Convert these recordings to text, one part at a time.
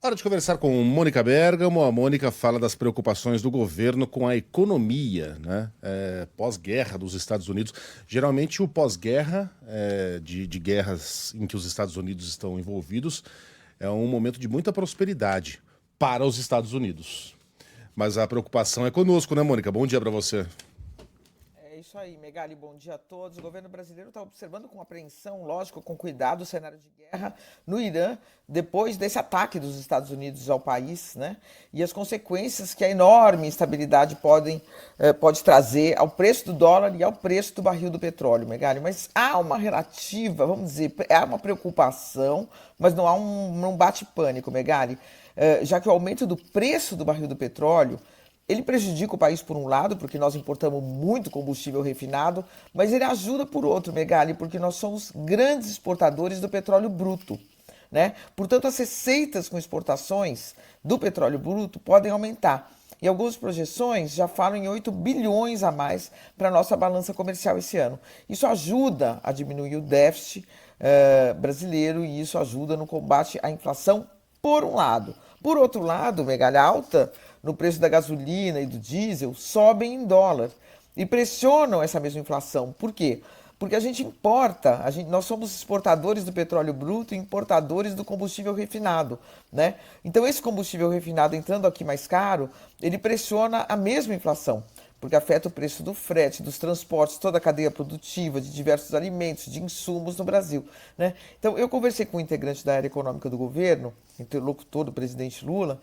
Hora de conversar com Mônica Bergamo. A Mônica fala das preocupações do governo com a economia, né? Pós-guerra dos Estados Unidos. Geralmente o pós-guerra, de guerras em que os Estados Unidos estão envolvidos, é um momento de muita prosperidade para os Estados Unidos. Mas a preocupação é conosco, né, Mônica? Bom dia para você. É isso aí, Megali, bom dia a todos. O governo brasileiro está observando com apreensão, lógico, com cuidado, o cenário de guerra no Irã, depois desse ataque dos Estados Unidos ao país, né? E as consequências que a enorme instabilidade pode trazer ao preço do dólar e ao preço do barril do petróleo, Megali. Mas há uma relativa, vamos dizer, há uma preocupação, mas não há um bate-pânico, Megali, já que o aumento do preço do barril do petróleo ele prejudica o país por um lado, porque nós importamos muito combustível refinado, mas ele ajuda por outro, Megali, porque nós somos grandes exportadores do petróleo bruto, né? Portanto, as receitas com exportações do petróleo bruto podem aumentar. E algumas projeções já falam em 8 bilhões a mais para a nossa balança comercial esse ano. Isso ajuda a diminuir o déficit brasileiro e isso ajuda no combate à inflação, por um lado. Por outro lado, Megali, alta no preço da gasolina e do diesel sobem em dólar e pressionam essa mesma inflação. Por quê? Porque a gente importa, nós somos exportadores do petróleo bruto e importadores do combustível refinado, né? Então esse combustível refinado entrando aqui mais caro, ele pressiona a mesma inflação, porque afeta o preço do frete, dos transportes, toda a cadeia produtiva, de diversos alimentos, de insumos no Brasil, né? Então eu conversei com um integrante da área econômica do governo, interlocutor do presidente Lula,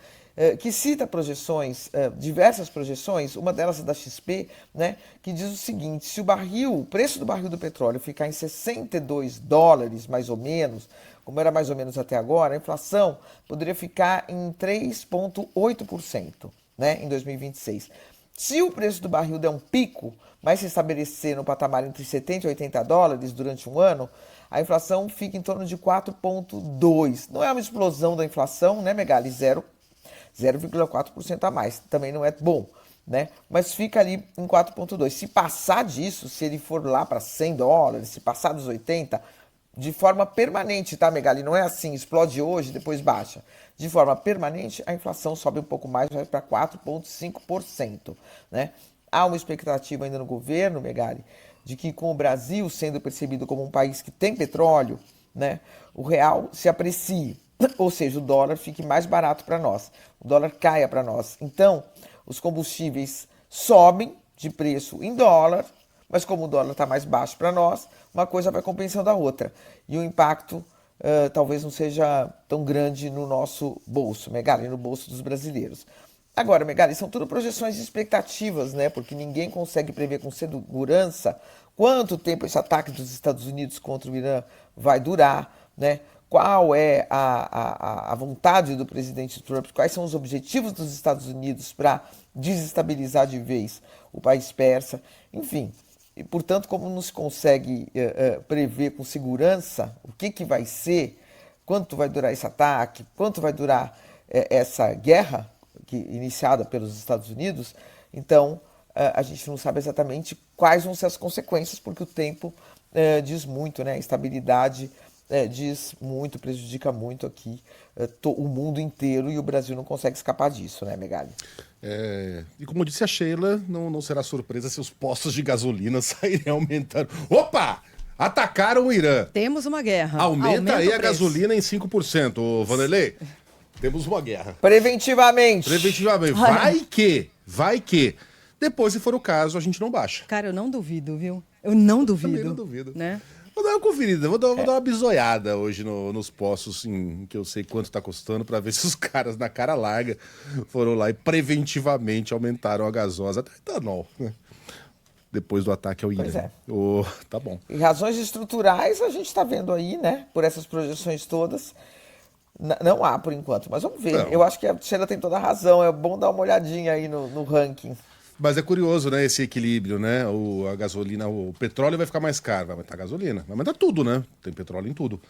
que cita projeções, diversas projeções, uma delas é da XP, né, que diz o seguinte: se o preço do barril do petróleo ficar em 62 dólares, mais ou menos, como era mais ou menos até agora, a inflação poderia ficar em 3,8%, né, em 2026. Se o preço do barril der um pico, mas se estabelecer no patamar entre 70 e 80 dólares durante um ano, a inflação fica em torno de 4,2%. Não é uma explosão da inflação, né, Megali? 0,4% a mais. Também não é bom, né? Mas fica ali em 4,2%. Se passar disso, se ele for lá para 100 dólares, se passar dos 80, de forma permanente, tá, Megali? Não é assim, explode hoje, depois baixa. De forma permanente, a inflação sobe um pouco mais, vai para 4,5%, né? Há uma expectativa ainda no governo, Megali, de que com o Brasil sendo percebido como um país que tem petróleo, né, o real se aprecie, ou seja, o dólar fique mais barato para nós, o dólar caia para nós. Então, os combustíveis sobem de preço em dólar, mas como o dólar está mais baixo para nós, uma coisa vai compensando a outra. E o impacto talvez não seja tão grande no nosso bolso, Megali, no bolso dos brasileiros. Agora, Megali, são tudo projeções e expectativas, né? Porque ninguém consegue prever com segurança quanto tempo esse ataque dos Estados Unidos contra o Irã vai durar, né? Qual é a vontade do presidente Trump, quais são os objetivos dos Estados Unidos para desestabilizar de vez o país persa, enfim. E, portanto, como não se consegue prever com segurança o que vai ser, quanto vai durar esse ataque, quanto vai durar essa guerra iniciada pelos Estados Unidos, então a gente não sabe exatamente quais vão ser as consequências, porque o tempo diz muito, né? A instabilidade diz muito, prejudica muito aqui o mundo inteiro e o Brasil não consegue escapar disso, né, Megali? E como disse a Sheila, não será surpresa se os postos de gasolina saírem aumentando. Opa! Atacaram o Irã. Temos uma guerra. Aumenta aí o a preço. gasolina em 5%, ô Vanderlei. Temos uma guerra. Preventivamente. Vai que. Depois, se for o caso, a gente não baixa. Cara, eu não duvido, viu? Eu não duvido. Também não duvido. Né? Vou dar uma conferida, vou dar uma bisoiada hoje nos postos, em que eu sei quanto tá custando, pra ver se os caras na cara larga foram lá e preventivamente aumentaram a gasosa, até a etanol, né? Depois do ataque ao Irã. Pois é. Tá bom. E razões estruturais a gente está vendo aí, né? Por essas projeções todas. Não há por enquanto, mas vamos ver. Não. Eu acho que a Sheila tem toda a razão. É bom dar uma olhadinha aí no ranking. Mas é curioso, né, esse equilíbrio, né? A gasolina, o petróleo vai ficar mais caro, vai aumentar a gasolina, vai aumentar tudo, né? Tem petróleo em tudo.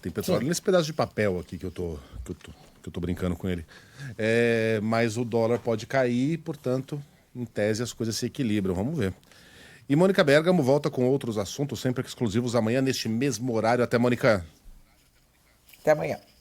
Tem petróleo Sim. nesse pedaço de papel aqui que eu tô brincando com ele. Mas o dólar pode cair, portanto, em tese as coisas se equilibram. Vamos ver. E Mônica Bergamo volta com outros assuntos, sempre exclusivos amanhã, neste mesmo horário. Até, Mônica. Até amanhã.